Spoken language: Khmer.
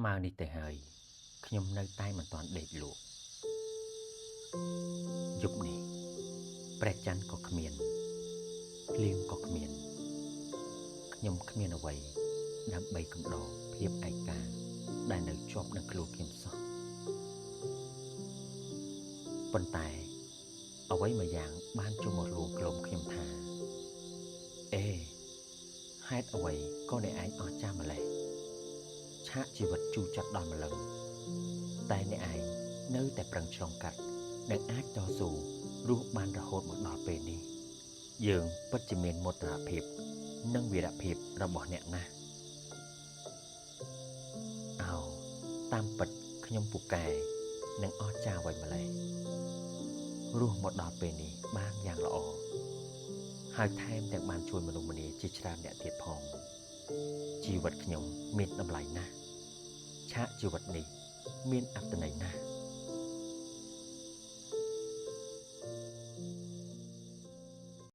ម៉ៅនេះទៅហើយខ្ញុំនៅតែមិនទាន់ដេកលក់យប់នេះព្រះច័ន្ទក៏គ្មានភ្លៀងក៏គ្មានខ្ញុំគ្មានអ្វីដើម្បីកំដរភាពឯកាដែលនៅជាប់នឹងខ្លួនខ្ញុំសោះប៉ុន្តែអ្វីមួយយ៉ាងបានចូលមកលួងក្លំខ្ញុំថាអេហេតុអ្វីក៏អ្នកឯងអស់ចាស់ម្លេះឆាកជីវិតជូរចត់ដល់ម្លឹងតែអ្នកឯងនៅតែប្រឹងឆ្លងកាត់និងអាចតស៊ូរស់បានរហូតមកដល់ពេលនេះយើងពិតជាមានមោទនភាពនិងវីរភាពរបស់អ្នកណាស់អោតាមពិតខ្ញុំពូកែនិងអស្ចារ្យអ្វីម្លេះរស់មកដល់ពេលនេះបានយ៉ាងល្អហើយថែមទាំងបានជួយមនុស្សម្នាជាច្រើនអ្នកទៀតផងជីវិតខ្ញុំមានតម្លៃណាស់ឆាកជីវិតនេះមានអត្ថន័យណាស់